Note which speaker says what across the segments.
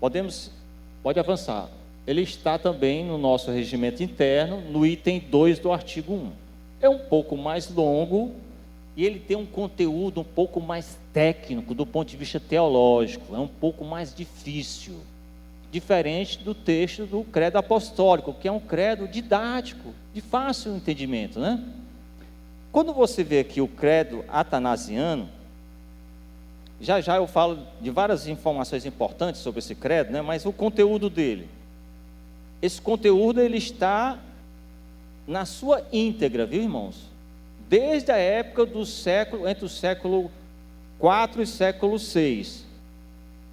Speaker 1: Pode avançar. Ele está também no nosso regimento interno, no item 2 do artigo 1. É um pouco mais longo e ele tem um conteúdo um pouco mais técnico do ponto de vista teológico, é um pouco mais difícil, diferente do texto do credo apostólico, que é um credo didático, de fácil entendimento, né? Quando você vê aqui o credo atanasiano, já eu falo de várias informações importantes sobre esse credo, né? Mas o conteúdo dele, esse conteúdo ele está na sua íntegra, viu, irmãos? Desde a época do século, entre o século 4 e século 6,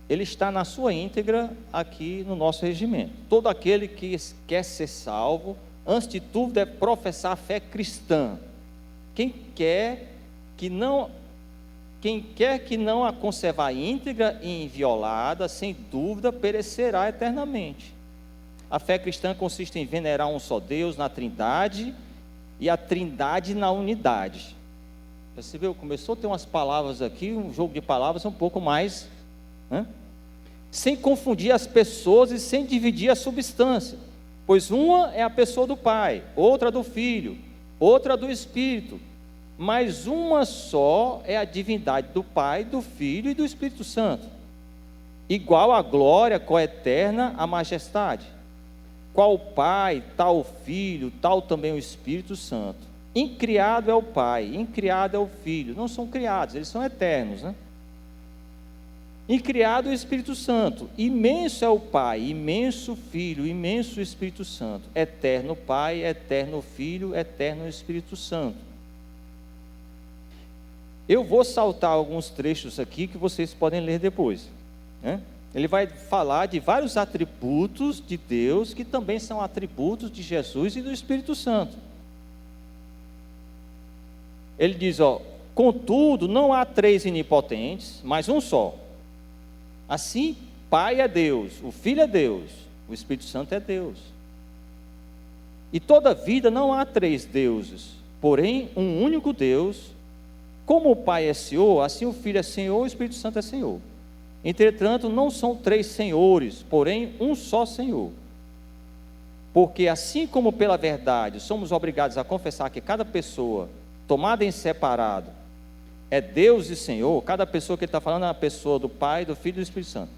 Speaker 1: ele está na sua íntegra aqui no nosso regimento. Todo aquele que quer ser salvo, antes de tudo deve professar a fé cristã. Quem quer que não a conservar íntegra e inviolada, sem dúvida perecerá eternamente. A fé cristã consiste em venerar um só Deus na Trindade e a Trindade na unidade. Percebeu? Começou a ter umas palavras aqui, um jogo de palavras um pouco mais, né? Sem confundir as pessoas e sem dividir a substância, pois uma é a pessoa do Pai, outra do Filho, outra do Espírito, mas uma só é a divindade do Pai, do Filho e do Espírito Santo, igual a glória coeterna à majestade. Qual o Pai, tal o Filho, tal também o Espírito Santo. Incriado é o Pai, incriado é o Filho. Não são criados, eles são eternos, né? Incriado é o Espírito Santo. Imenso é o Pai, imenso Filho, imenso Espírito Santo. Eterno Pai, eterno Filho, eterno Espírito Santo. Eu vou saltar alguns trechos aqui que vocês podem ler depois, né? Ele vai falar de vários atributos de Deus, que também são atributos de Jesus e do Espírito Santo. Ele diz, contudo, não há três onipotentes, mas um só. Assim, Pai é Deus, o Filho é Deus, o Espírito Santo é Deus. E toda vida não há três deuses, porém um único Deus. Como o Pai é Senhor, assim o Filho é Senhor, o Espírito Santo é Senhor. Entretanto, não são três senhores, porém um só Senhor. Porque assim como pela verdade somos obrigados a confessar que cada pessoa, tomada em separado, é Deus e Senhor, cada pessoa que ele está falando é a pessoa do Pai, do Filho e do Espírito Santo.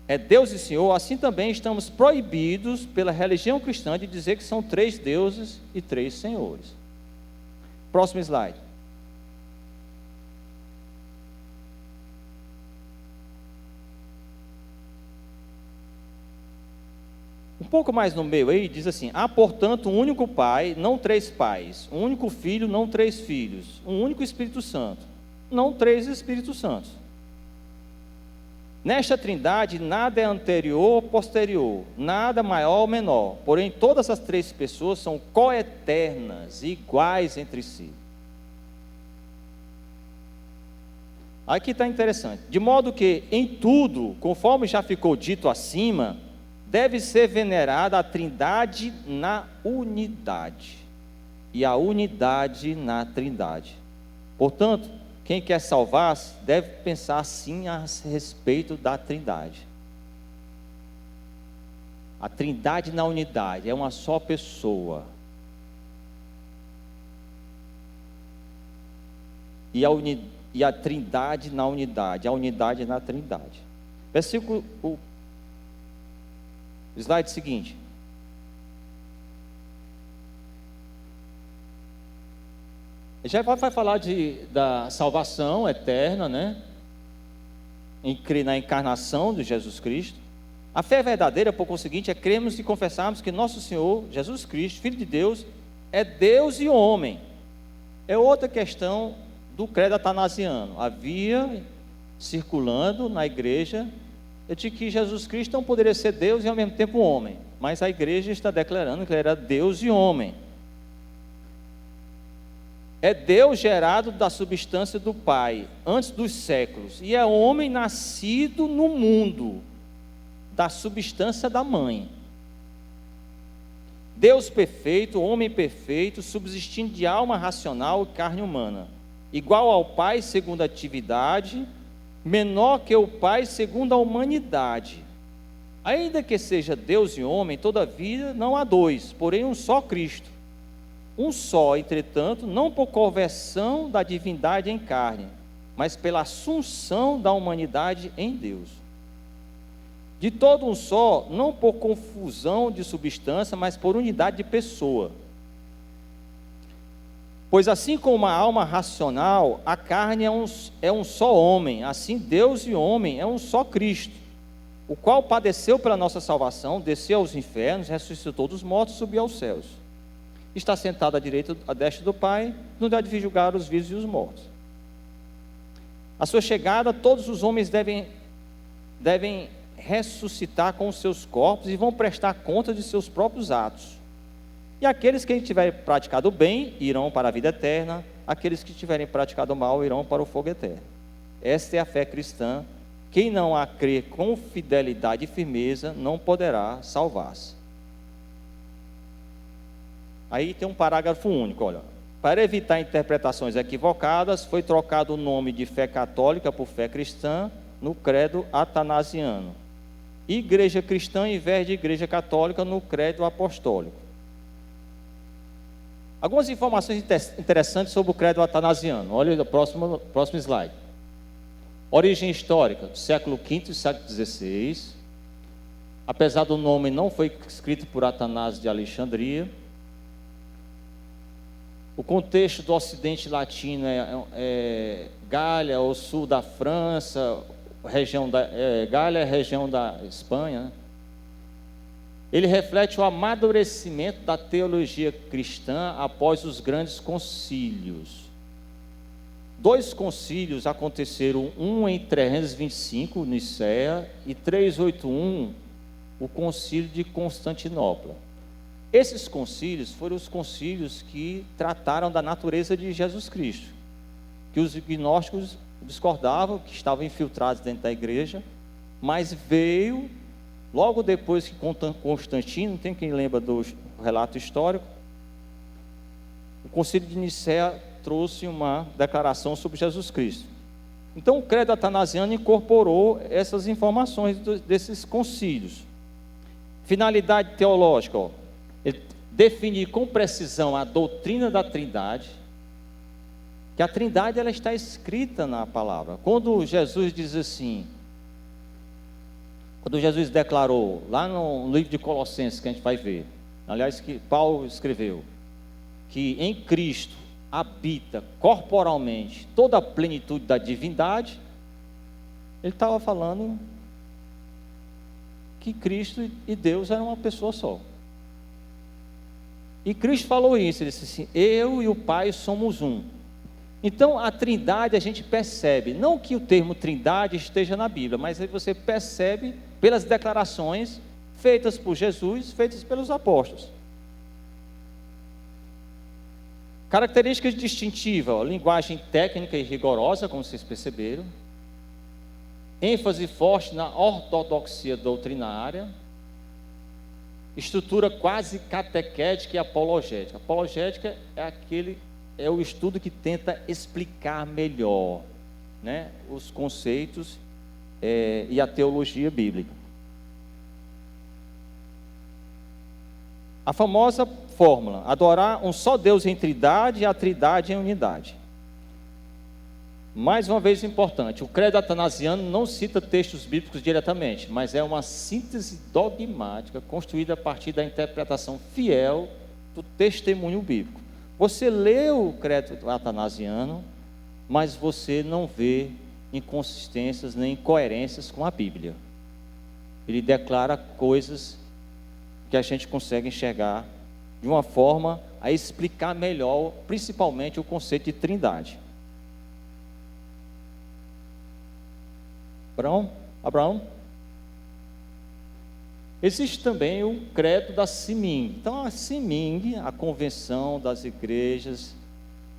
Speaker 1: É Deus e Senhor, assim também estamos proibidos pela religião cristã de dizer que são três deuses e três senhores. Próximo slide. Um pouco mais no meio aí, diz assim: há portanto um único Pai, não três pais, um único Filho, não três filhos, um único Espírito Santo, não três Espíritos Santos. Nesta trindade nada é anterior ou posterior, nada maior ou menor, porém todas as três pessoas são coeternas, iguais entre si. Aqui está interessante, de modo que em tudo, conforme já ficou dito acima, deve ser venerada a trindade na unidade, e a unidade na trindade. Portanto, quem quer salvar-se deve pensar assim a respeito da trindade. A trindade na unidade é uma só pessoa. E a trindade na unidade, a unidade na trindade. Versículo, o slide seguinte. Já vai falar da salvação eterna, né? Em crer na encarnação de Jesus Cristo. A fé verdadeira, por conseguinte, é crermos e confessarmos que nosso Senhor, Jesus Cristo, Filho de Deus, é Deus e homem. É outra questão do credo atanasiano. Havia, circulando na igreja, de que Jesus Cristo não poderia ser Deus e ao mesmo tempo homem. Mas a igreja está declarando que ele era Deus e homem. É Deus gerado da substância do Pai, antes dos séculos, e é homem nascido no mundo, da substância da mãe. Deus perfeito, homem perfeito, subsistindo de alma racional e carne humana, igual ao Pai segundo a atividade, menor que o Pai segundo a humanidade. Ainda que seja Deus e homem, todavia não há dois, porém um só Cristo. Um só, entretanto, não por conversão da divindade em carne, mas pela assunção da humanidade em Deus. De todo um só, não por confusão de substância, mas por unidade de pessoa. Pois assim como a alma racional, a carne é um só homem, assim Deus e homem é um só Cristo, o qual padeceu pela nossa salvação, desceu aos infernos, ressuscitou dos mortos e subiu aos céus. Está sentado à direita, à destra do Pai, no dia de vir julgar os vivos e os mortos. À sua chegada, todos os homens devem ressuscitar com os seus corpos e vão prestar conta de seus próprios atos. E aqueles que tiverem praticado o bem irão para a vida eterna, aqueles que tiverem praticado o mal irão para o fogo eterno. Esta é a fé cristã. Quem não a crê com fidelidade e firmeza não poderá salvar-se. Aí tem um parágrafo único, olha. Para evitar interpretações equivocadas, foi trocado o nome de fé católica por fé cristã no credo atanasiano. Igreja cristã em vez de igreja católica no credo apostólico. Algumas informações interessantes sobre o credo atanasiano. Olha o próximo slide. Origem histórica, do século V e século XVI. Apesar do nome não foi escrito por Atanásio de Alexandria. O contexto do ocidente latino é Gália, o sul da França, Gália é a região da Espanha, né? Ele reflete o amadurecimento da teologia cristã após os grandes concílios. 2 concílios aconteceram, um em 325, Nicéia, e 381, o concílio de Constantinopla. Esses concílios foram os concílios que trataram da natureza de Jesus Cristo, que os gnósticos discordavam, que estavam infiltrados dentro da igreja, mas veio, logo depois que Constantino, tem quem lembra do relato histórico, o concílio de Nicéia trouxe uma declaração sobre Jesus Cristo. Então o credo atanasiano incorporou essas informações desses concílios. Finalidade teológica, definir com precisão a doutrina da Trindade, que a Trindade ela está escrita na palavra. Quando Jesus diz assim, quando Jesus declarou, lá no livro de Colossenses, que a gente vai ver, aliás, que Paulo escreveu, que em Cristo habita corporalmente toda a plenitude da divindade, ele estava falando que Cristo e Deus eram uma pessoa só. E Cristo falou isso, ele disse assim, eu e o Pai somos um. Então a Trindade a gente percebe, não que o termo Trindade esteja na Bíblia, mas aí você percebe pelas declarações feitas por Jesus, feitas pelos apóstolos. Características distintivas, linguagem técnica e rigorosa, como vocês perceberam, ênfase forte na ortodoxia doutrinária, estrutura quase catequética e apologética. Apologética é o estudo que tenta explicar melhor, né, os conceitos e a teologia bíblica. A famosa fórmula, adorar um só Deus em trindade e a trindade em unidade. Mais uma vez importante, o credo atanasiano não cita textos bíblicos diretamente, mas é uma síntese dogmática construída a partir da interpretação fiel do testemunho bíblico. Você lê o credo atanasiano, mas você não vê inconsistências nem incoerências com a Bíblia. Ele declara coisas que a gente consegue enxergar de uma forma a explicar melhor, principalmente o conceito de trindade. Abraão? Existe também o credo da CIMING. Então a CIMING, a Convenção das Igrejas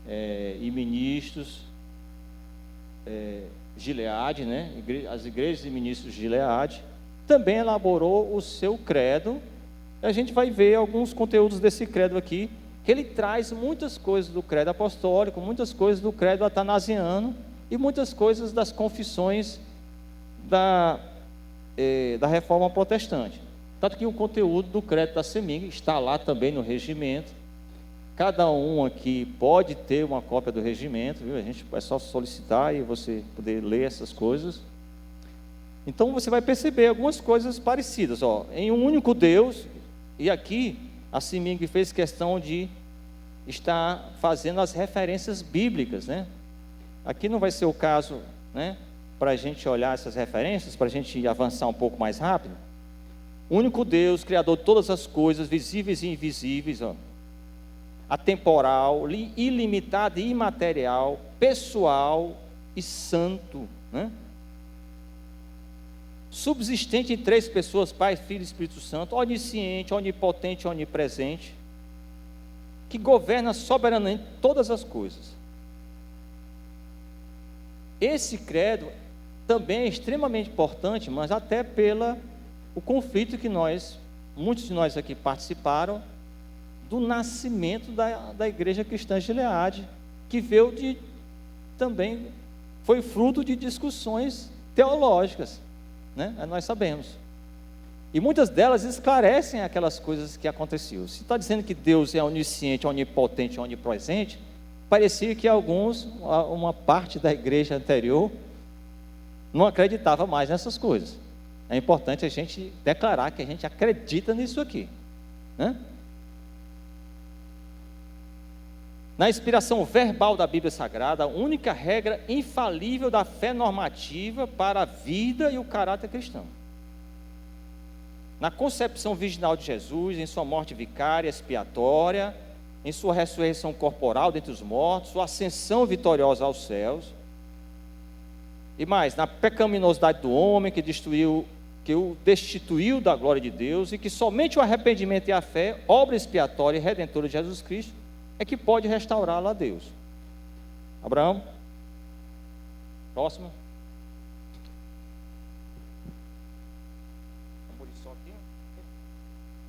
Speaker 1: e Ministros Gileade, né? As Igrejas e Ministros Gileade, também elaborou o seu credo. A gente vai ver alguns conteúdos desse credo aqui, que ele traz muitas coisas do credo apostólico, muitas coisas do credo atanasiano e muitas coisas das confissões da Reforma Protestante. Tanto que o conteúdo do Credo da CEMIG está lá também no regimento. Cada um aqui pode ter uma cópia do regimento, viu? A gente é só solicitar e você poder ler essas coisas. Então você vai perceber algumas coisas parecidas, em um único Deus, e aqui a CEMIG fez questão de estar fazendo as referências bíblicas, né? Aqui não vai ser o caso, né, para a gente olhar essas referências, para a gente avançar um pouco mais rápido. O único Deus, Criador de todas as coisas, visíveis e invisíveis, atemporal, ilimitado e imaterial, pessoal e santo, né? Subsistente em três pessoas, Pai, Filho e Espírito Santo, onisciente, onipotente, onipresente, que governa soberanamente todas as coisas. Esse credo também é extremamente importante, mas até o conflito que muitos de nós aqui participaram, do nascimento da Igreja Cristã de Gileade, que também foi fruto de discussões teológicas, né? Nós sabemos. E muitas delas esclarecem aquelas coisas que aconteciam. Se está dizendo que Deus é onisciente, onipotente, onipresente, parecia que uma parte da igreja anterior, não acreditava mais nessas coisas. É importante a gente declarar que a gente acredita nisso aqui, né? Na inspiração verbal da Bíblia Sagrada, a única regra infalível da fé normativa para a vida e o caráter cristão. Na concepção virginal de Jesus, em sua morte vicária, expiatória, em sua ressurreição corporal dentre os mortos, sua ascensão vitoriosa aos céus, e mais, na pecaminosidade do homem que o destituiu da glória de Deus, e que somente o arrependimento e a fé, obra expiatória e redentora de Jesus Cristo, é que pode restaurá-lo a Deus. Abraão, próximo.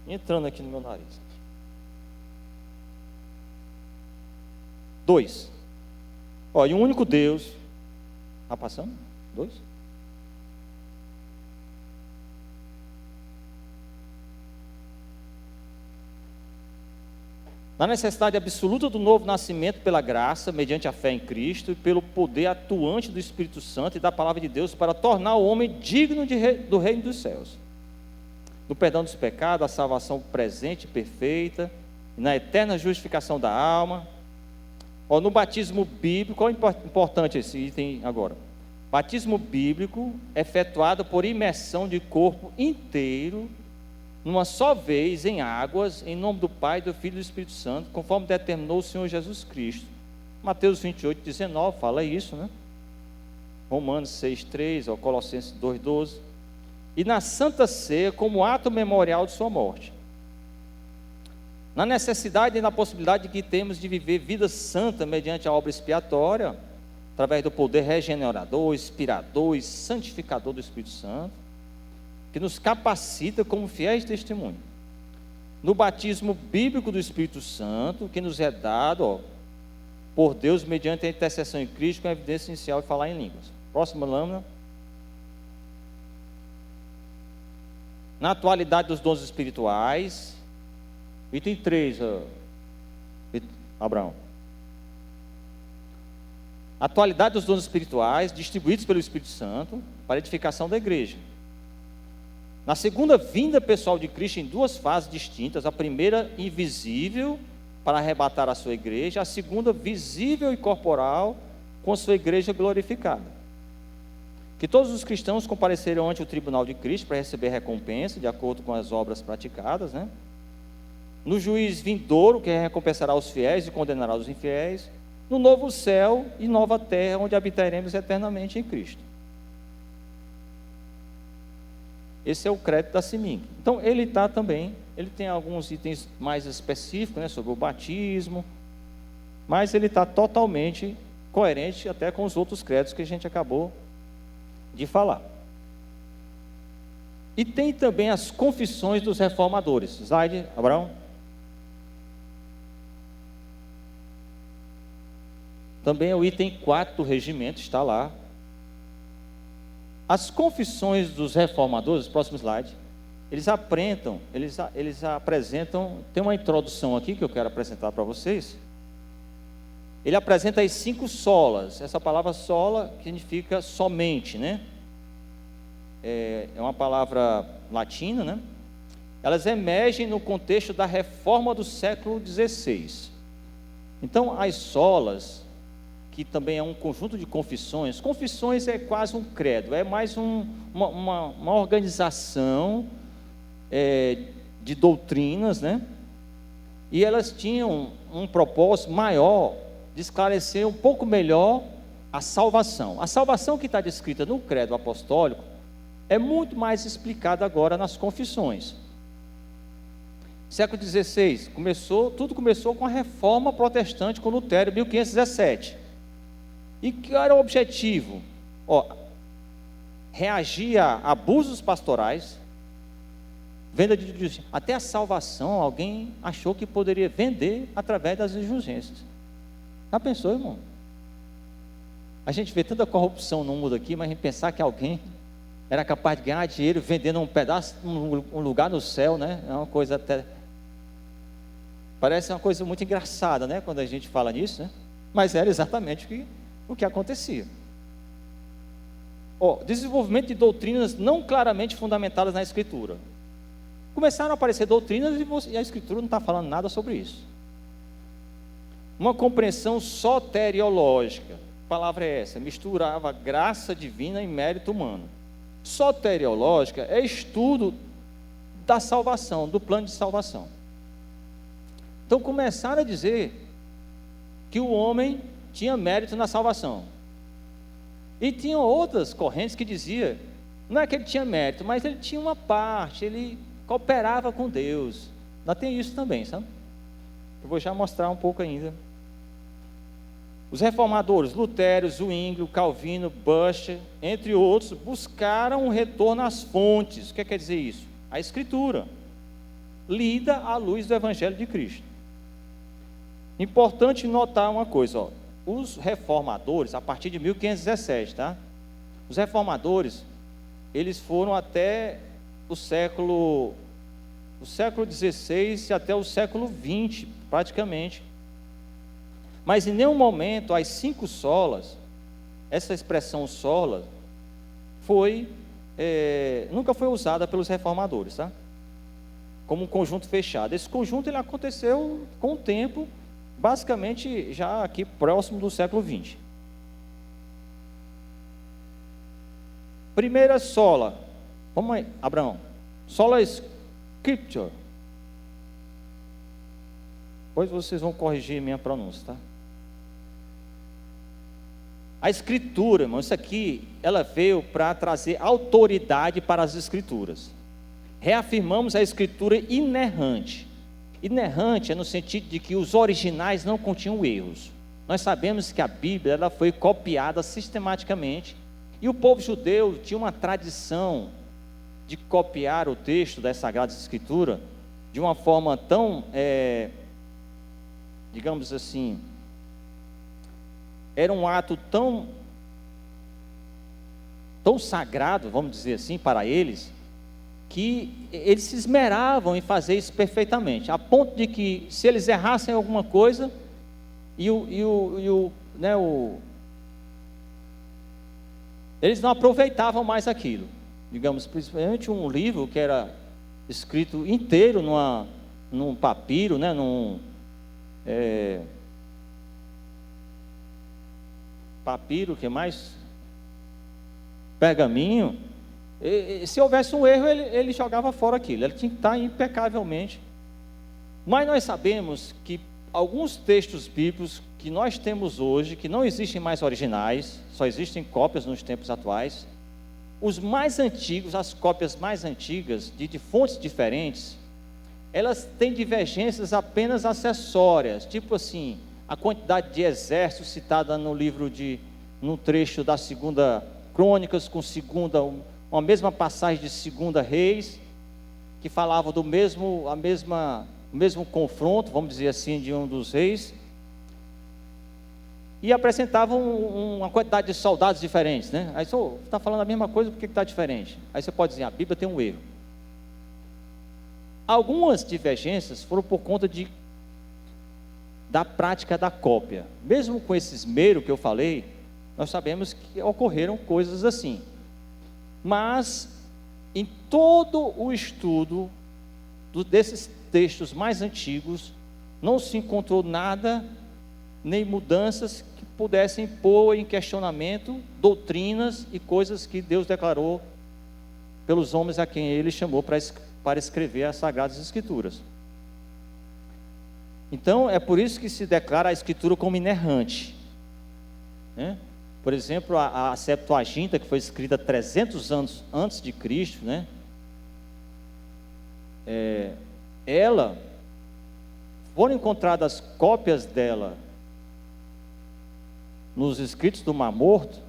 Speaker 1: Entrando aqui no meu nariz. 2. E um único Deus. Está passando? 2. Na necessidade absoluta do novo nascimento pela graça, mediante a fé em Cristo, e pelo poder atuante do Espírito Santo e da palavra de Deus, para tornar o homem digno do reino dos céus. No perdão dos pecados, a salvação presente e perfeita, e na eterna justificação da alma. No batismo bíblico, qual é importante esse item agora? Batismo bíblico efetuado por imersão de corpo inteiro, numa só vez em águas, em nome do Pai, do Filho e do Espírito Santo, conforme determinou o Senhor Jesus Cristo. Mateus 28, 19 fala isso, né? Romanos 6, 3, Colossenses 2, 12. E na Santa Ceia, como ato memorial de sua morte. Na necessidade e na possibilidade que temos de viver vida santa mediante a obra expiatória, através do poder regenerador, inspirador e santificador do Espírito Santo, que nos capacita como fiéis testemunhos. No batismo bíblico do Espírito Santo, que nos é dado por Deus mediante a intercessão em Cristo, com a evidência inicial de falar em línguas. Próxima lâmina. Na atualidade dos dons espirituais, item 3, Abraão. Atualidade dos dons espirituais, distribuídos pelo Espírito Santo, para a edificação da igreja. Na segunda vinda pessoal de Cristo, em duas fases distintas, a primeira invisível, para arrebatar a sua igreja, a segunda visível e corporal, com a sua igreja glorificada. Que todos os cristãos comparecerão ante o tribunal de Cristo para receber recompensa, de acordo com as obras praticadas, né? No juiz vindouro, que recompensará os fiéis e condenará os infiéis, no novo céu e nova terra, onde habitaremos eternamente em Cristo. Esse é o crédito da CEMIG. Então, ele tem alguns itens mais específicos, né, sobre o batismo, mas ele está totalmente coerente até com os outros créditos que a gente acabou de falar. E tem também as confissões dos reformadores. Slide, Abraão. Também é o item 4 do regimento, está lá. As confissões dos reformadores, próximo slide, eles apresentam, tem uma introdução aqui que eu quero apresentar para vocês. Ele apresenta as 5 solas. Essa palavra sola significa somente, né? É uma palavra latina, né? Elas emergem no contexto da reforma do século XVI. Então, as solas, que também é um conjunto de confissões. Confissões é quase um credo, é mais uma organização de doutrinas, né? E elas tinham um propósito maior de esclarecer um pouco melhor a salvação. A salvação que está descrita no credo apostólico é muito mais explicada agora nas confissões. Século XVI, tudo começou com a reforma protestante com Lutero, em 1517. E que era o objetivo? Reagir a abusos pastorais, venda de indulgência. Até a salvação, alguém achou que poderia vender através das indulgências. Já pensou, irmão? A gente vê tanta corrupção no mundo aqui, mas a gente pensar que alguém era capaz de ganhar dinheiro vendendo um pedaço, um lugar no céu, né? É uma coisa até... Parece uma coisa muito engraçada, né? Quando a gente fala nisso, né? Mas era exatamente o que acontecia. Desenvolvimento de doutrinas não claramente fundamentadas na Escritura. Começaram a aparecer doutrinas e a Escritura não está falando nada sobre isso. Uma compreensão soteriológica, a palavra é essa, misturava graça divina e mérito humano. Soteriológica é estudo da salvação, do plano de salvação. Então começaram a dizer que o homem tinha mérito na salvação. E tinham outras correntes que diziam, não é que ele tinha mérito, mas ele tinha uma parte, ele cooperava com Deus. Ainda tem isso também, sabe? Eu vou já mostrar um pouco ainda. Os reformadores, Lutero, Zwinglio, Calvino, Bucer, entre outros, buscaram um retorno às fontes. O que quer dizer isso? A Escritura, lida à luz do Evangelho de Cristo. Importante notar uma coisa, os reformadores, a partir de 1517, tá? Os reformadores, eles foram até o século XVI e até o século XX, praticamente. Mas em nenhum momento as 5 solas, essa expressão sola, nunca foi usada pelos reformadores, tá? Como um conjunto fechado. Esse conjunto ele aconteceu com o tempo, basicamente já aqui próximo do século XX. Primeira sola, vamos aí, Abraão, sola scripture. Depois vocês vão corrigir minha pronúncia, tá? A Escritura, irmão, isso aqui, ela veio para trazer autoridade para as Escrituras. Reafirmamos a Escritura inerrante. Inerrante é no sentido de que os originais não continham erros. Nós sabemos que a Bíblia ela foi copiada sistematicamente e o povo judeu tinha uma tradição de copiar o texto das Sagradas Escrituras de uma forma tão, digamos assim, era um ato tão sagrado, vamos dizer assim, para eles, que eles se esmeravam em fazer isso perfeitamente, a ponto de que se eles errassem alguma coisa, eles não aproveitavam mais aquilo, digamos, principalmente um livro que era escrito inteiro num papiro, né, papiro, que mais? Pergaminho. Se houvesse um erro, ele jogava fora aquilo, ele tinha que estar impecavelmente. Mas nós sabemos que alguns textos bíblicos que nós temos hoje, que não existem mais originais, só existem cópias nos tempos atuais, os mais antigos, as cópias mais antigas, de fontes diferentes, elas têm divergências apenas acessórias, tipo assim, a quantidade de exércitos citada no trecho da segunda Crônicas, com uma mesma passagem de Segunda Reis, que falava o mesmo confronto, vamos dizer assim, de um dos reis. e apresentavam uma quantidade de soldados diferentes, né? Aí você está falando a mesma coisa, por que está diferente? Aí você pode dizer, a Bíblia tem um erro. Algumas divergências foram por conta da prática da cópia. Mesmo com esse esmero que eu falei, nós sabemos que ocorreram coisas assim. Mas, em todo o estudo desses textos mais antigos, não se encontrou nada, nem mudanças que pudessem pôr em questionamento doutrinas e coisas que Deus declarou pelos homens a quem Ele chamou para escrever as Sagradas Escrituras. Então, é por isso que se declara a Escritura como inerrante, né? Por exemplo, a Septuaginta, que foi escrita 300 anos antes de Cristo, né? Foram encontradas cópias dela nos escritos do Mar Morto,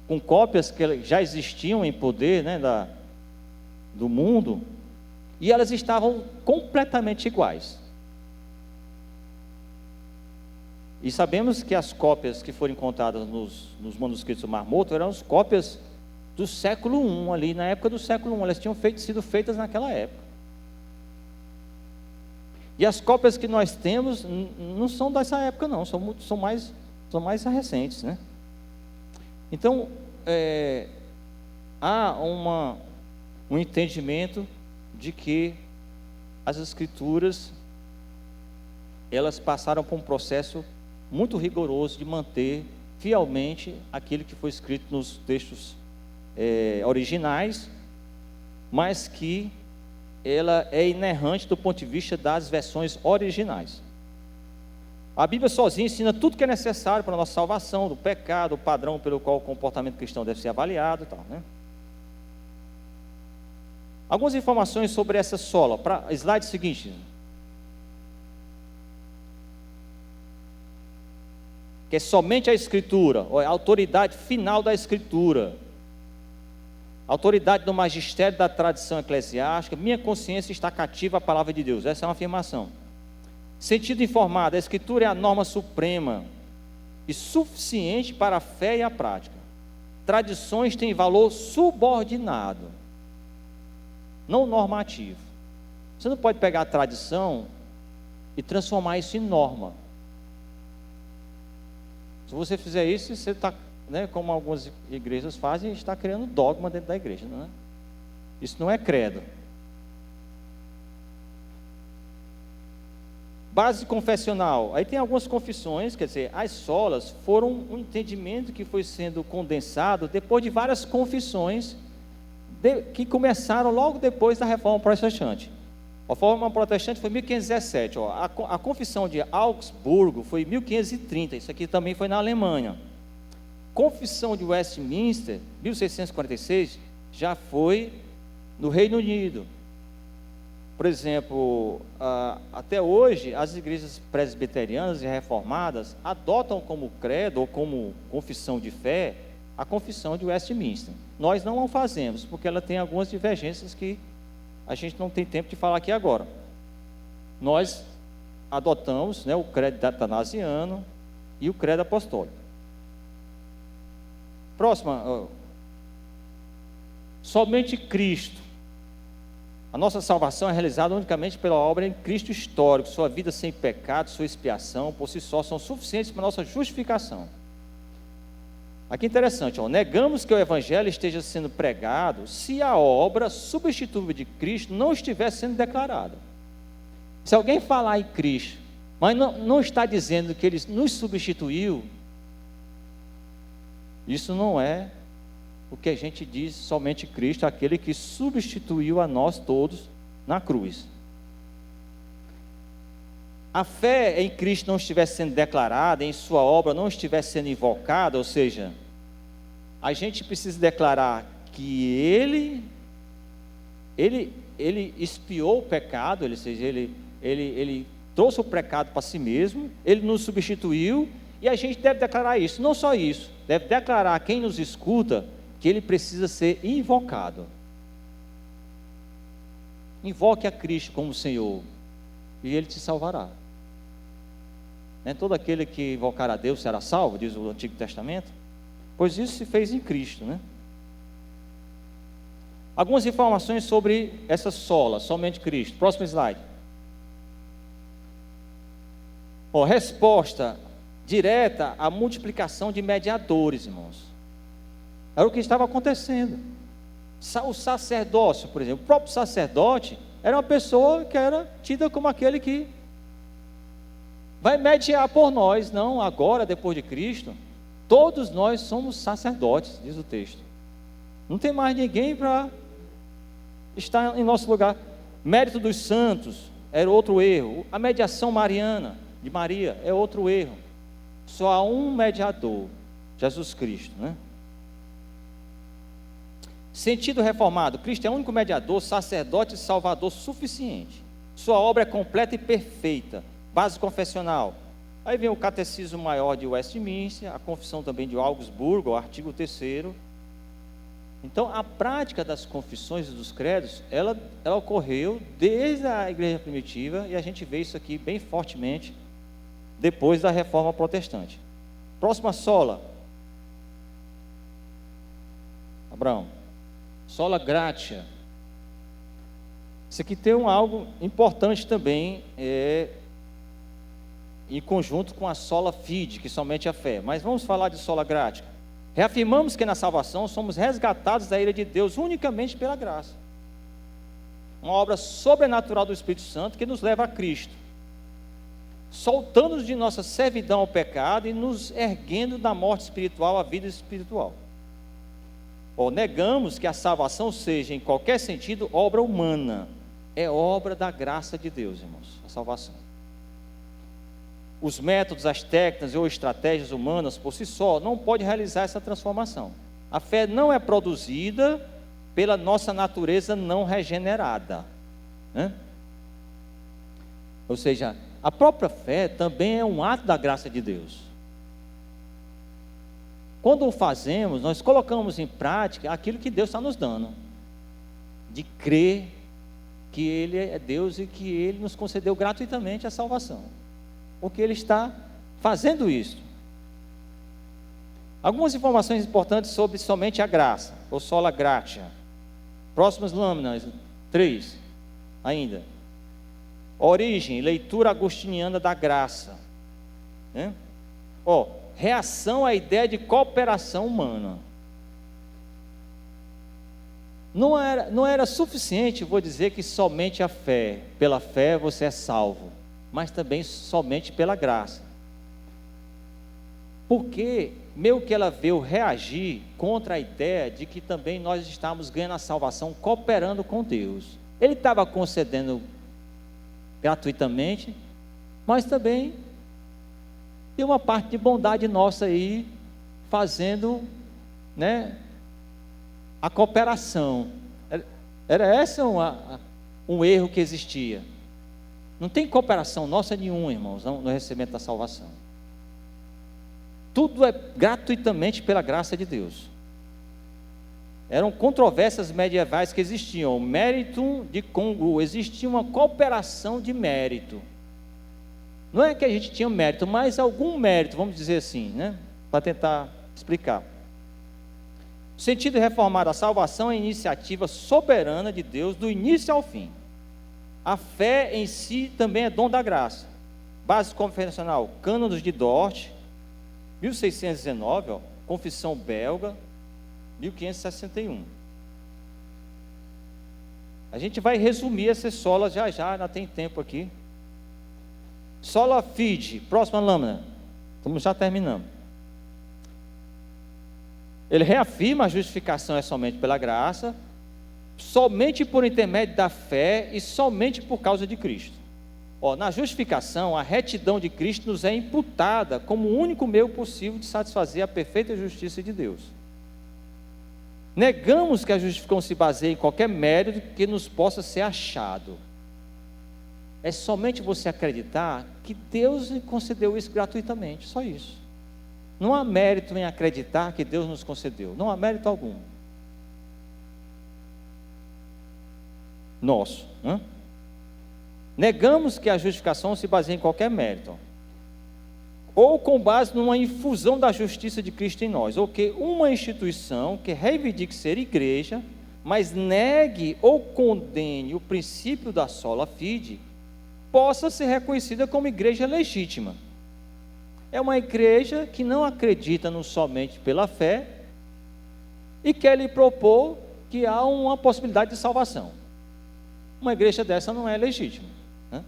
Speaker 1: com cópias que já existiam em poder, né, do mundo, e elas estavam completamente iguais. E sabemos que as cópias que foram encontradas nos manuscritos do Mar Morto eram as cópias do século I, ali na época do século I, elas tinham sido feitas naquela época. E as cópias que nós temos não são dessa época não, são mais recentes, né? Então, há um entendimento de que as Escrituras, elas passaram por um processo muito rigoroso de manter fielmente aquilo que foi escrito nos textos originais, mas que ela é inerrante do ponto de vista das versões originais. A Bíblia sozinha ensina tudo que é necessário para a nossa salvação, do pecado, o padrão pelo qual o comportamento cristão deve ser avaliado e tal, né? Algumas informações sobre essa sola, para slide seguinte. Que é somente a Escritura, a autoridade final da Escritura, a autoridade do magistério da tradição eclesiástica. Minha consciência está cativa à palavra de Deus. Essa é uma afirmação. Sentido informado, a Escritura é a norma suprema e suficiente para a fé e a prática. Tradições têm valor subordinado, não normativo. Você não pode pegar a tradição e transformar isso em norma. Se você fizer isso, você está, né, como algumas igrejas fazem, está criando dogma dentro da igreja, não é? Isso não é credo. Base confessional. Aí tem algumas confissões, quer dizer, as solas foram um entendimento que foi sendo condensado depois de várias confissões que começaram logo depois da Reforma Protestante. A Reforma Protestante foi em 1517. A Confissão de Augsburgo foi em 1530. Isso aqui também foi na Alemanha. Confissão de Westminster, 1646, já foi no Reino Unido. Por exemplo, até hoje, as igrejas presbiterianas e reformadas adotam como credo ou como confissão de fé a confissão de Westminster. Nós não o fazemos, porque ela tem algumas divergências que a gente não tem tempo de falar aqui agora. Nós adotamos, né, o credo athanasiano e o credo apostólico. Próxima. Somente Cristo. A nossa salvação é realizada unicamente pela obra em Cristo histórico. Sua vida sem pecado, sua expiação, por si só, são suficientes para a nossa justificação. Aqui é interessante, negamos que o Evangelho esteja sendo pregado se a obra substitutiva de Cristo não estiver sendo declarada. Se alguém falar em Cristo, mas não está dizendo que Ele nos substituiu, isso não é o que a gente diz somente Cristo, aquele que substituiu a nós todos na cruz. A fé em Cristo não estivesse sendo declarada, em sua obra não estivesse sendo invocada, ou seja, a gente precisa declarar que ele expiou o pecado, ou seja, ele trouxe o pecado para si mesmo, ele nos substituiu, e a gente deve declarar isso. Não só isso, deve declarar a quem nos escuta que ele precisa ser invocado. Invoque a Cristo como Senhor, e Ele te salvará. né? Todo aquele que invocar a Deus será salvo, diz o Antigo Testamento. Pois isso se fez em Cristo, né? Algumas informações sobre essa sola, somente Cristo. Próximo slide. Resposta direta à multiplicação de mediadores, irmãos. Era o que estava acontecendo. O sacerdócio, por exemplo, o próprio sacerdote era uma pessoa que era tida como aquele que vai mediar por nós. Não, agora, depois de Cristo, todos nós somos sacerdotes, diz o texto. Não tem mais ninguém para estar em nosso lugar. Mérito dos santos era outro erro. A mediação mariana de Maria é outro erro. Só há um mediador, Jesus Cristo, né? Sentido reformado: Cristo é o único mediador, sacerdote e salvador suficiente. Sua obra é completa e perfeita. Base confessional: aí vem o Catecismo Maior de Westminster, a Confissão também de Augsburgo, o artigo 3º. Então, a prática das confissões e dos credos, ela ocorreu desde a igreja primitiva, e a gente vê isso aqui bem fortemente depois da Reforma Protestante. Próxima sola. Abraão. Sola gratia. Isso aqui tem algo importante também, em conjunto com a sola fide, que somente a fé. Mas vamos falar de sola gratia. Reafirmamos que na salvação somos resgatados da ira de Deus unicamente pela graça. Uma obra sobrenatural do Espírito Santo que nos leva a Cristo, soltando-nos de nossa servidão ao pecado e nos erguendo da morte espiritual à vida espiritual. Negamos que a salvação seja, em qualquer sentido, obra humana. É obra da graça de Deus, irmãos, a salvação. Os métodos, as técnicas ou estratégias humanas, por si só, não podem realizar essa transformação. A fé não é produzida pela nossa natureza não regenerada, né? Ou seja, a própria fé também é um ato da graça de Deus. Quando o fazemos, nós colocamos em prática aquilo que Deus está nos dando, de crer que Ele é Deus e que Ele nos concedeu gratuitamente a salvação, porque Ele está fazendo isso. Algumas informações importantes sobre somente a graça, ou sola gratia. Próximas lâminas, 3 ainda. Origem, leitura agostiniana da graça, né? Reação à ideia de cooperação humana. Não era suficiente, vou dizer, que somente a fé, pela fé você é salvo, mas também somente pela graça. Porque meio que ela veio reagir contra a ideia de que também nós estávamos ganhando a salvação cooperando com Deus. Ele estava concedendo gratuitamente, mas também tem uma parte de bondade nossa aí, fazendo, né, a cooperação. Era esse um erro que existia. Não tem cooperação nossa nenhuma, irmãos, no recebimento da salvação. Tudo é gratuitamente pela graça de Deus. Eram controvérsias medievais que existiam. O méritum de congruo, existia uma cooperação de mérito. Não é que a gente tinha mérito, mas algum mérito, vamos dizer assim, né? Para tentar explicar. O sentido reformado, a salvação é a iniciativa soberana de Deus do início ao fim. A fé em si também é dom da graça. Base confessional, Cânones de Dort, 1619, Confissão Belga, 1561. A gente vai resumir essas solas já, ainda tem tempo aqui. Sola fide, próxima lâmina, estamos já terminando. Ele reafirma a justificação é somente pela graça, somente por intermédio da fé e somente por causa de Cristo. Na justificação, a retidão de Cristo nos é imputada como o único meio possível de satisfazer a perfeita justiça de Deus. Negamos que a justificação se baseie em qualquer mérito que nos possa ser achado. É somente você acreditar que Deus concedeu isso gratuitamente, só isso. Não há mérito em acreditar que Deus nos concedeu, não há mérito algum nosso, né? Negamos que a justificação se baseie em qualquer mérito. ou com base numa infusão da justiça de Cristo em nós, ou que uma instituição que reivindique ser igreja, mas negue ou condene o princípio da sola fide, possa ser reconhecida como igreja legítima. É uma igreja que não acredita no somente pela fé e quer lhe propor que há uma possibilidade de salvação. Uma igreja dessa não é legítima, né?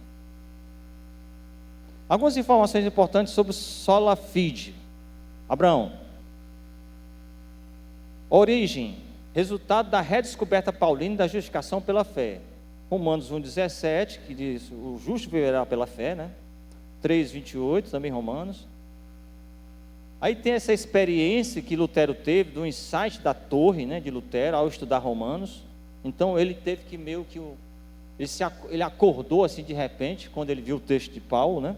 Speaker 1: Algumas informações importantes sobre sola fide. Abraão. Origem, resultado da redescoberta paulina da justificação pela fé. Romanos 1,17, que diz, o justo viverá pela fé, né? 3,28, também Romanos. Aí tem essa experiência que Lutero teve, do insight da torre, né, de Lutero, ao estudar Romanos. Então ele teve que meio que, ele acordou assim de repente, quando ele viu o texto de Paulo, né,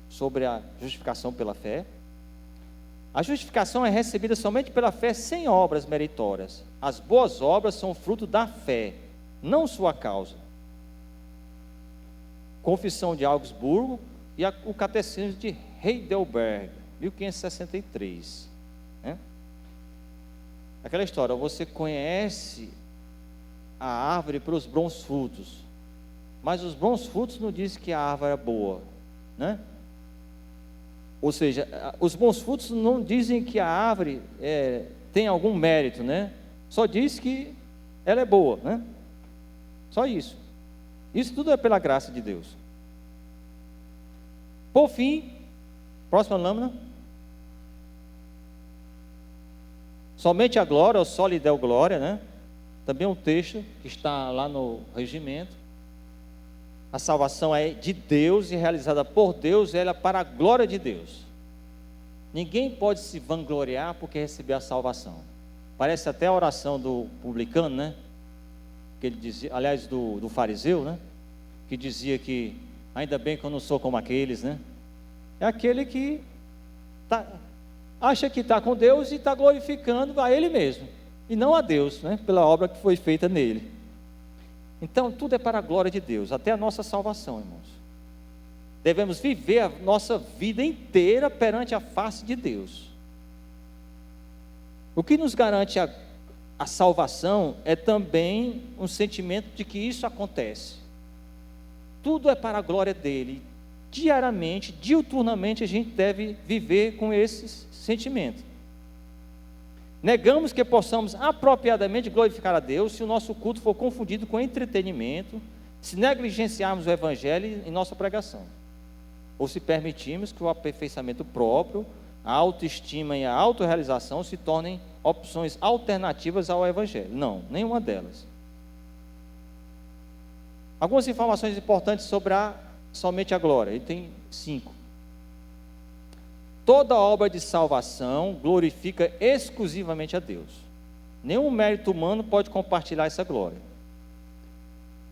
Speaker 1: sobre a justificação pela fé. A justificação é recebida somente pela fé sem obras meritórias. As boas obras são fruto da fé, não sua causa. Confissão de Augsburgo e o Catecismo de Heidelberg, 1563. Né? Aquela história, você conhece a árvore pelos bons frutos, mas os bons frutos não dizem que a árvore é boa, né? Ou seja, os bons frutos não dizem que a árvore tem algum mérito, né? Só diz que ela é boa, né? Só isso. Isso tudo é pela graça de Deus. Por fim, próxima lâmina. Somente a glória, ou só lhe deu glória, né? Também um texto que está lá no regimento. A salvação é de Deus e realizada por Deus, ela é para a glória de Deus. Ninguém pode se vangloriar porque recebeu a salvação. Parece até a oração do publicano, né? Que ele dizia, aliás, do fariseu, né? Que dizia que ainda bem que eu não sou como aqueles, né? É aquele que acha que está com Deus e está glorificando a Ele mesmo, e não a Deus, né? Pela obra que foi feita nele. Então, tudo é para a glória de Deus, até a nossa salvação, irmãos. Devemos viver a nossa vida inteira perante a face de Deus. O que nos garante a salvação é também um sentimento de que isso acontece. Tudo é para a glória dele. Diariamente, diuturnamente, a gente deve viver com esse sentimento. Negamos que possamos apropriadamente glorificar a Deus se o nosso culto for confundido com entretenimento, se negligenciarmos o Evangelho em nossa pregação, ou se permitirmos que o aperfeiçoamento próprio, a autoestima e a autorrealização se tornem opções alternativas ao Evangelho. Não, nenhuma delas. Algumas informações importantes sobre somente a glória. Ele tem 5. Toda obra de salvação glorifica exclusivamente a Deus. Nenhum mérito humano pode compartilhar essa glória.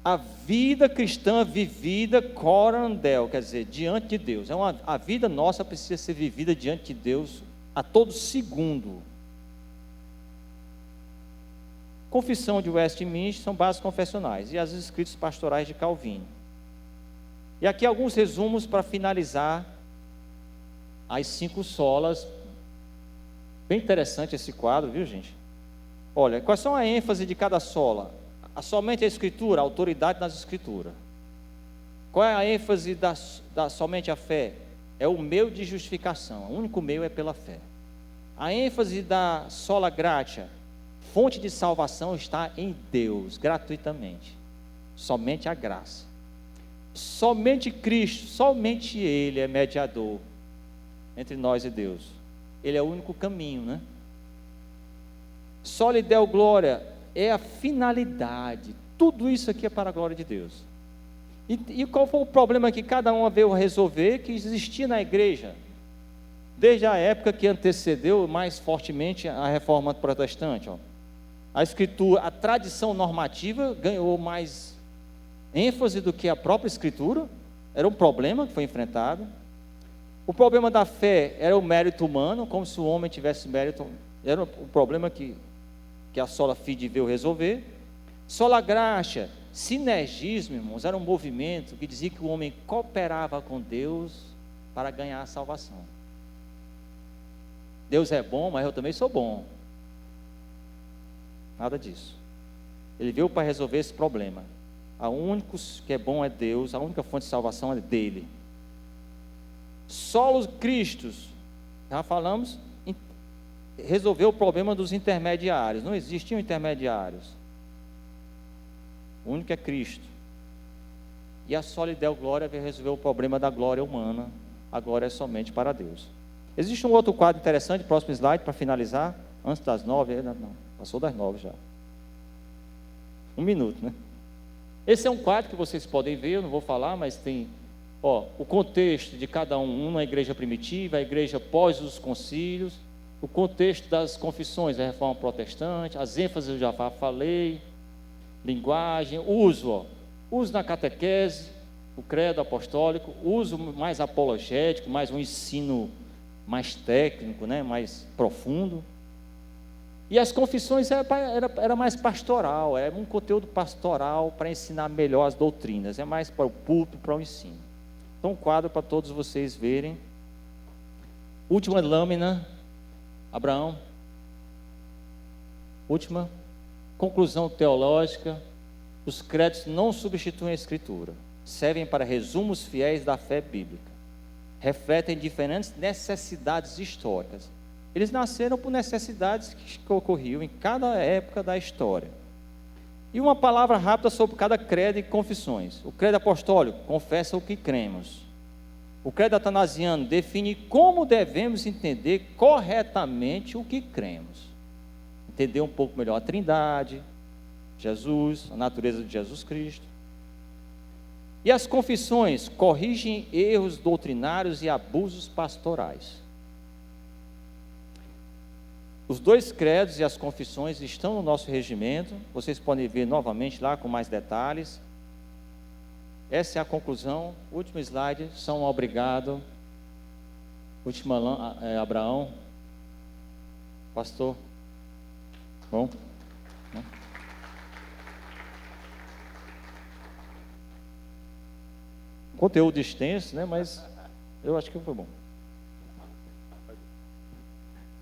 Speaker 1: A vida cristã vivida corandel, quer dizer, diante de Deus. A vida nossa precisa ser vivida diante de Deus a todo segundo. Confissão de Westminster são bases confessionais e as escritos pastorais de Calvino. E aqui alguns resumos para finalizar as 5 solas. Bem interessante esse quadro, viu, gente? Olha, quais são a ênfase de cada sola? Somente a Escritura, a autoridade nas Escrituras. Qual é a ênfase da somente a fé? É o meio de justificação, o único meio é pela fé. A ênfase da sola gratia, fonte de salvação está em Deus, gratuitamente. Somente a graça. Somente Cristo, somente Ele é mediador entre nós e Deus. Ele é o único caminho, né? Só lhe deu glória, é a finalidade. Tudo isso aqui é para a glória de Deus. E qual foi o problema que cada um veio resolver, que existia na igreja, desde a época que antecedeu mais fortemente a reforma protestante? A Escritura, a tradição normativa ganhou mais ênfase do que a própria Escritura. Era um problema que foi enfrentado. O problema da fé era o mérito humano, como se o homem tivesse mérito. Era o problema que a sola fide veio resolver. Sola gratia, sinergismo, irmãos, era um movimento que dizia que o homem cooperava com Deus para ganhar a salvação. Deus é bom, mas eu também sou bom. Nada disso. Ele veio para resolver esse problema. A única que é bom é Deus, a única fonte de salvação é dele. Solos Cristos, já falamos, resolveu o problema dos intermediários. Não existiam intermediários. O único é Cristo. E a solidel glória veio resolver o problema da glória humana. A glória é somente para Deus. Existe um outro quadro interessante, próximo slide, para finalizar, antes das 9, não, passou das 9 já. 1 minuto, né? Esse é um quadro que vocês podem ver, eu não vou falar, mas tem, o contexto de cada um na igreja primitiva, a igreja pós os concílios, o contexto das confissões, a reforma protestante, as ênfases eu já falei, linguagem, uso na catequese, o credo apostólico, uso mais apologético, mais um ensino mais técnico, né, mais profundo. E as confissões era mais pastoral, era um conteúdo pastoral para ensinar melhor as doutrinas, é mais para o púlpito, para o ensino. Então, um quadro para todos vocês verem. Última lâmina, Abraão. Última, conclusão teológica. Os credos não substituem a Escritura, servem para resumos fiéis da fé bíblica. Refletem diferentes necessidades históricas. Eles nasceram por necessidades que ocorriam em cada época da história. E uma palavra rápida sobre cada credo e confissões. O credo apostólico confessa o que cremos. O credo atanasiano define como devemos entender corretamente o que cremos. Entender um pouco melhor a Trindade, Jesus, a natureza de Jesus Cristo. E as confissões corrigem erros doutrinários e abusos pastorais. Os dois credos e as confissões estão no nosso regimento, vocês podem ver novamente lá com mais detalhes. Essa é a conclusão. Último slide, São Obrigado. Última, Abraão. Pastor. Bom. Conteúdo extenso, né? Mas eu acho que foi bom.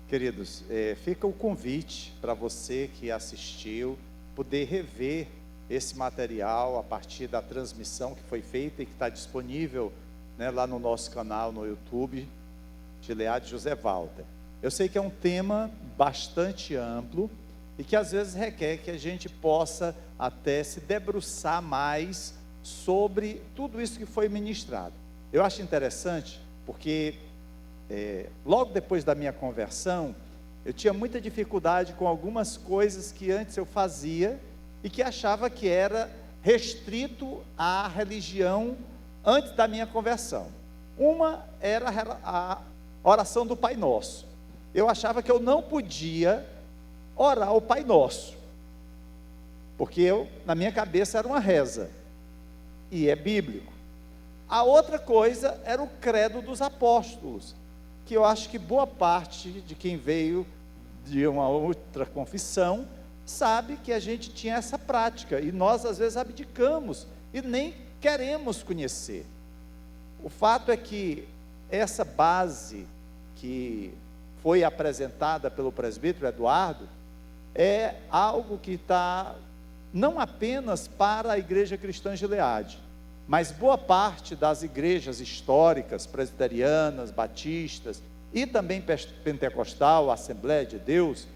Speaker 2: Queridos, fica o convite para você que assistiu, poder rever esse material a partir da transmissão que foi feita e que está disponível, né, lá no nosso canal no YouTube, Gilead José Walter. Eu sei que é um tema bastante amplo e que às vezes requer que a gente possa até se debruçar mais sobre tudo isso que foi ministrado. Eu acho interessante porque logo depois da minha conversão, eu tinha muita dificuldade com algumas coisas que antes eu fazia e que achava que era restrito à religião antes da minha conversão. Uma era a oração do Pai Nosso. Eu achava que eu não podia orar o Pai Nosso, porque na minha cabeça era uma reza, e é bíblico. A outra coisa era o credo dos apóstolos, que eu acho que boa parte de quem veio de uma outra confissão sabe que a gente tinha essa prática, e nós às vezes abdicamos e nem queremos conhecer. O fato é que essa base que foi apresentada pelo presbítero Eduardo é algo que está não apenas para a Igreja Cristã Gilead, mas boa parte das igrejas históricas, presbiterianas, batistas e também pentecostal, Assembleia de Deus,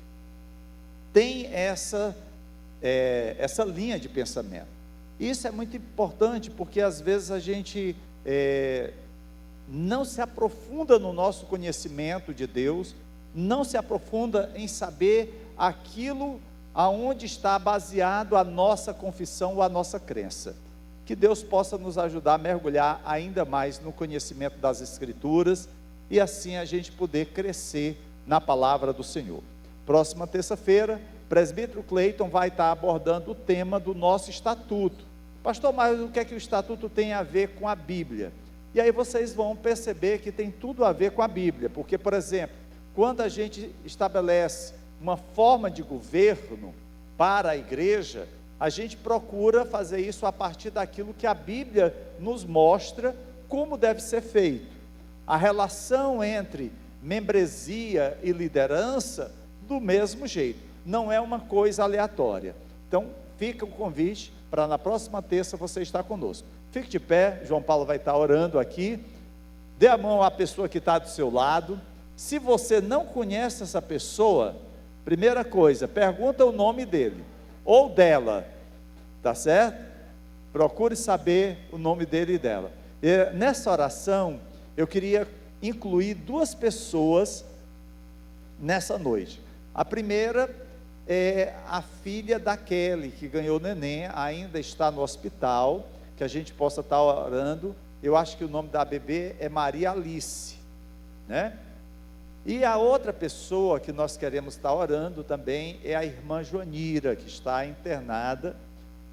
Speaker 2: tem essa linha de pensamento. Isso é muito importante, porque às vezes a gente não se aprofunda no nosso conhecimento de Deus, não se aprofunda em saber aquilo aonde está baseado a nossa confissão ou a nossa crença. Que Deus possa nos ajudar a mergulhar ainda mais no conhecimento das Escrituras e assim a gente poder crescer na palavra do Senhor. Próxima terça-feira, presbítero Cleiton vai estar abordando o tema do nosso estatuto. Pastor, mas o que é que o estatuto tem a ver com a Bíblia? E aí vocês vão perceber que tem tudo a ver com a Bíblia, porque, por exemplo, quando a gente estabelece uma forma de governo para a igreja, a gente procura fazer isso a partir daquilo que a Bíblia nos mostra como deve ser feito. A relação entre membresia e liderança do mesmo jeito. Não é uma coisa aleatória. Então, fica o convite para na próxima terça você estar conosco. Fique de pé, João Paulo vai estar orando aqui. Dê a mão à pessoa que está do seu lado. Se você não conhece essa pessoa, primeira coisa, pergunta o nome dele ou dela, tá certo? Procure saber o nome dele e dela. E nessa oração, eu queria incluir duas pessoas nessa noite. A primeira é a filha da Kelly, que ganhou neném, ainda está no hospital, que a gente possa estar orando. Eu acho que o nome da bebê é Maria Alice, né? E a outra pessoa que nós queremos estar orando também é a irmã Joanira, que está internada,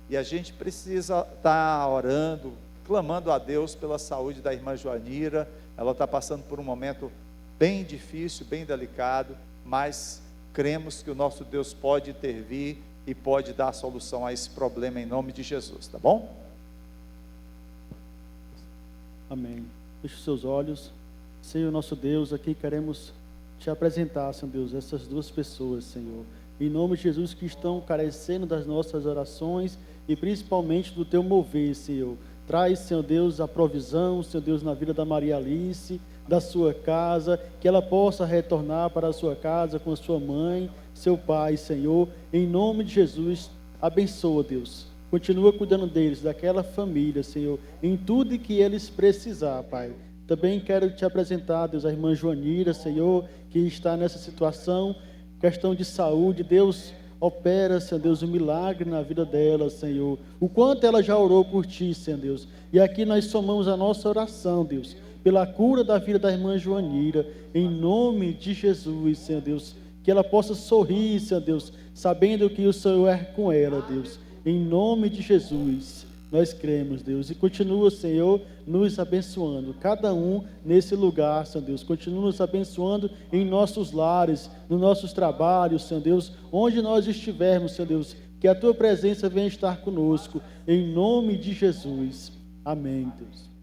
Speaker 2: e a gente precisa estar orando, clamando a Deus pela saúde da irmã Joanira. Ela está passando por um momento bem difícil, bem delicado, mas cremos que o nosso Deus pode intervir e pode dar solução a esse problema em nome de Jesus, tá bom?
Speaker 3: Amém. Feche os seus olhos. Senhor nosso Deus, aqui queremos te apresentar, Senhor Deus, essas duas pessoas, Senhor, em nome de Jesus, que estão carecendo das nossas orações e principalmente do teu mover, Senhor. Traz, Senhor Deus, a provisão, Senhor Deus, na vida da Maria Alice, da sua casa, que ela possa retornar para a sua casa com a sua mãe, seu pai, Senhor, em nome de Jesus. Abençoa, Deus, continua cuidando deles, daquela família, Senhor, em tudo que eles precisar, Pai. Também quero te apresentar, Deus, a irmã Joanira, Senhor, que está nessa situação, questão de saúde. Deus, opera, Senhor Deus, um milagre na vida dela, Senhor. O quanto ela já orou por ti, Senhor Deus. E aqui nós somamos a nossa oração, Deus, pela cura da vida da irmã Joanira, em nome de Jesus, Senhor Deus. Que ela possa sorrir, Senhor Deus, sabendo que o Senhor é com ela, Deus. Em nome de Jesus, nós cremos, Deus. E continua, Senhor, nos abençoando. Cada um nesse lugar, Senhor Deus. Continua nos abençoando em nossos lares, nos nossos trabalhos, Senhor Deus. Onde nós estivermos, Senhor Deus. Que a tua presença venha estar conosco. Em nome de Jesus. Amém, Deus.